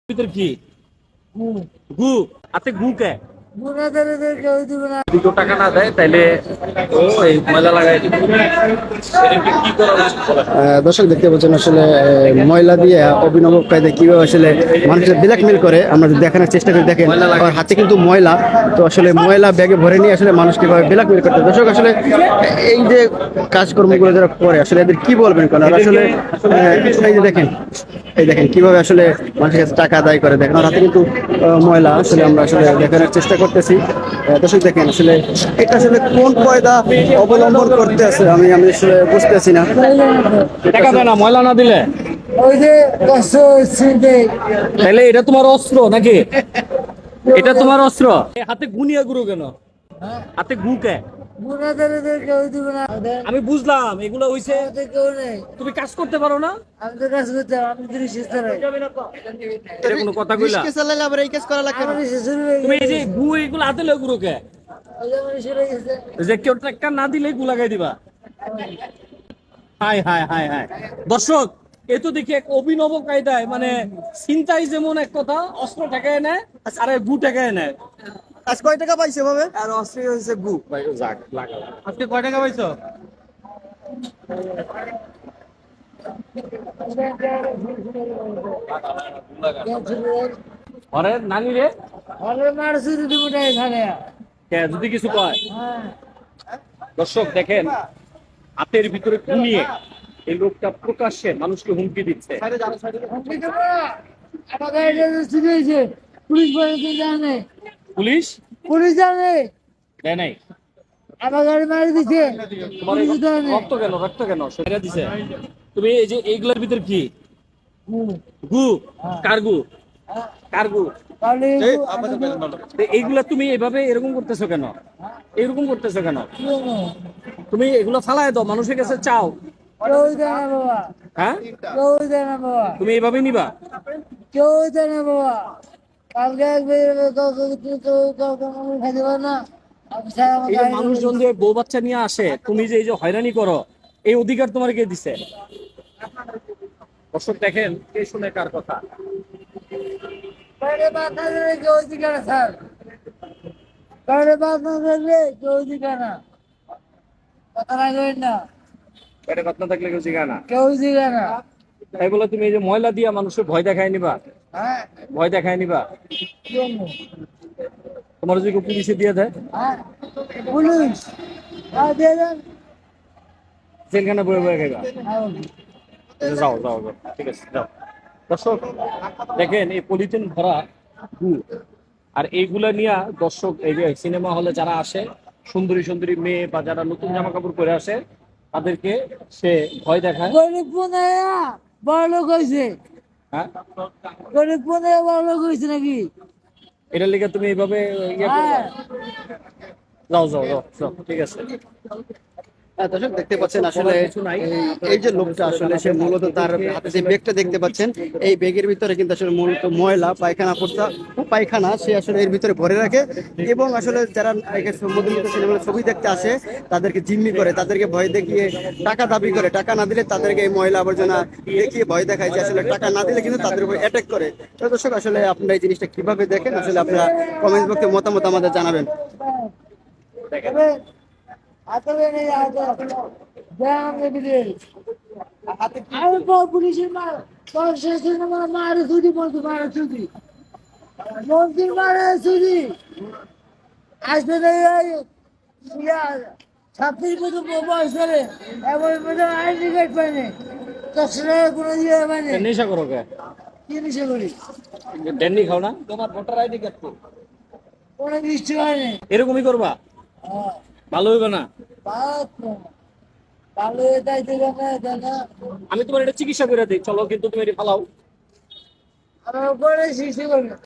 ভিতর কি গু আতে গু কে দুটো টাকা না দেয় তাইলে ও এই ময়লা লাগাই দিবে। এটাকে কি করা উচিত বলেন? দর্শক দেখতে পাচ্ছেন আসলে ময়লা দিয়ে অভিনব কায়দায় কিভাবে আসলে মানুষের ব্ল্যাকমেল করে আমরা যদি দেখানোর চেষ্টা করি। দেখেন আর হাতে কিন্তু ময়লা, তো আসলে ময়লা ব্যাগে ভরে নিয়ে আসলে মানুষ কিভাবে ব্ল্যাকমেল করতে। দর্শক আসলে এই যে কাজকর্মগুলো যারা করে আসলে এদের কি বলবেন কোন আসলে এই যে দেখেন, এই দেখেন কিভাবে আসলে মানুষের কাছে টাকা আদায় করে। দেখেন আর হাতে কিন্তু ময়লা আসলে আমরা আসলে দেখানোর চেষ্টা করতেছি। দর্শক দেখেন আসলে এটা আসলে কোন কায়দা অবলম্বন করতে আছে আমি আমি আসলে বুঝতেছি না। টাকা দেয় না ময়লা না দিলে, ওই যে কষ্ট হচ্ছে তাহলে এটা তোমার অস্ত্র নাকি? এটা তোমার অস্ত্র? এই হাতে গু নিয়ে ঘুরো কেন? হাতে গু কে? কেউ দিবে না। আমি বুঝলাম এগুলো হইছে আমাদের কেউ নেই। তুমি কাজ করতে পারো না, আমি তো কাজ করতে আমি তো রিসেস চালাই। এটা কোনো কথা কইলা? রিস্কে চালাইলে আবার এই কাজ করা লাগবে না। আমার রিসেস শুরু হয়ে তুমি এই যে গু এগুলো হাতে লয়ে ঘুরো কে? ওই যে আমার শুরু হয়ে গেছে। যে কেউ টাকা না দিলে গু লাগাই দিবা? হাই হাই হাই হাই দর্শক, এ তো দেখি এক অভিনব কায়দায় মানে চিন্তাই যেমন এক কথা, অস্ত্র ঠেকায় নেয় আর এই গু ঠেকায় নেয়। আজ কয় টাকা পাইছে ভাবে? আর অস্ত্র হচ্ছে গু। ভাই ও যাক লাগালাম। আজকে কয় টাকা পাইছো? আরে নানি রে, আরে মার শুরু দিব না এখানে। কে যদি কিছু কয়? হ্যাঁ। দর্শক দেখেন, হাতের ভিতরে ঘুমিয়ে এই লোকটা প্রকাশ্যে মানুষকে হুমকি দিচ্ছে। আমি তো না। আমার গাড়িটা শুরু হয়েছে। পুলিশ বলে তো জানে। পুলিশ পুলিশ জানে। দেয় নাই? আমার গাড়ি মারি দিছে। তোমার এই পুলিশ জানে। রক্ত কেন, রক্ত কেন সেটা দিছে? তুমি এই যে এইগুলোর ভিতর কি গু? কার গু? কার গু? তাহলে তো এইগুলা তুমি এভাবে এরকম করতেছো কেন? এরকম করতেছো কেন? তুমি এগুলো ফালায় দাও, মানুষের কাছে চাও। কেউ দেয় না বাবা। হ্যাঁ, কেউ দেয় না বাবা। তুমি এইভাবে নিবা? কেউ দেয় না বাবা। কালকে খাইতে পারে না। আমি স্যার আমার এই যে গাড়ি মানুষজন যে বউ বাচ্চা নিয়ে আসে, তুমি যে এই যে হয়রানি করো, এই অধিকার তোমার কে দিছে? দর্শক দেখেন, কে শুনে কার কথা। বাইরে বাদ না দিলে কেউ দিকে না স্যার। বাইরে বাদ না দিলে কেউ দিকে না। কথা রাখবেন না। পেটে কথা না থাকলে কেউ জিগা না। কেউ দিকে না। তাই বলে তুমি এই যে ময়লা দিয়া মানুষের ভয় দেখায় নিবা? হ্যাঁ। ভয় দেখায় নিবা? জন্য। তোমার যদি কেউ পুলিশে দিয়ে দেয়, হ্যাঁ। পুলিশ। হ্যাঁ দিয়ে দেন। জেলখানা বয়ে বয়ে খাইবা? হ্যাঁ। যাও যাও যাও, ঠিক আছে যাও। দর্শক দেখেন, এই পলিথিন ভরা গু, আর এইগুলা নিয়ে দর্শক এই যে সিনেমা হলে যারা আসে, সুন্দরী সুন্দরী মেয়ে বা যারা নতুন জামা কাপড় পরে আসে, তাদেরকে সে ভয় দেখায়। গরিব পুনায়া বড় লোক হয়েছে। হ্যাঁ, গরিব পুনায়া বড় লোক হয়েছে নাকি? এটার লিগে তুমি এইভাবে ইয়ে করবে? হ্যাঁ। যাও যাও যাও যাও, ঠিক আছে। দর্শক দেখতে পাচ্ছেন আসলে এই যে লোকটা আসলে সে মূলত তার হাতে যে ব্যাগটা দেখতে পাচ্ছেন, এই ব্যাগের ভিতরে কিন্তু আসলে মূলত ময়লা পায়খানা সে আসলে এর ভিতরে ভরে রাখে। এবং আসলে যারা মধুমিতা সিনেমার ছবি দেখতে আসে তাদেরকে জিম্মি করে, তাদেরকে ভয় দেখিয়ে টাকা দাবি করে। টাকা না দিলে তাদেরকে এই ময়লা আবর্জনা দেখিয়ে ভয় দেখায় যে আসলে টাকা না দিলে কিন্তু তাদের উপর অ্যাটাক করে। তো দর্শক আসলে আপনারা এই জিনিসটা কিভাবে দেখেন আসলে আপনারা কমেন্ট বক্সে মতামত আমাদের জানাবেন। হাতে নেই হাতে। ব্যায়াম দিলে। আর পুলিশের মার। শেষে মারে চুরি বলতো মারে চুরি। মন্ত্রীর মারে চুরি। আসতে নেই ছাত্রীর মতো বয়স করে এমন আইডি কার্ড পায়নি। 10 টাকা কোনো দিয়ে পায়নি। নেশা করো কে? কি নিশে করি? ড্যান্ডি খাও না? তোমার ভোটার আইডি কার্ড তো কোনো বৃষ্টি হয়নি। এরকমই করবা? হ্যাঁ। ভালো হইবে না। ভালো যাইতে না। আমি তোমার এটা চিকিৎসা করে দিই, চলো, কিন্তু তুমি এটা ফালাও। আমার উপরে শিশু করবে।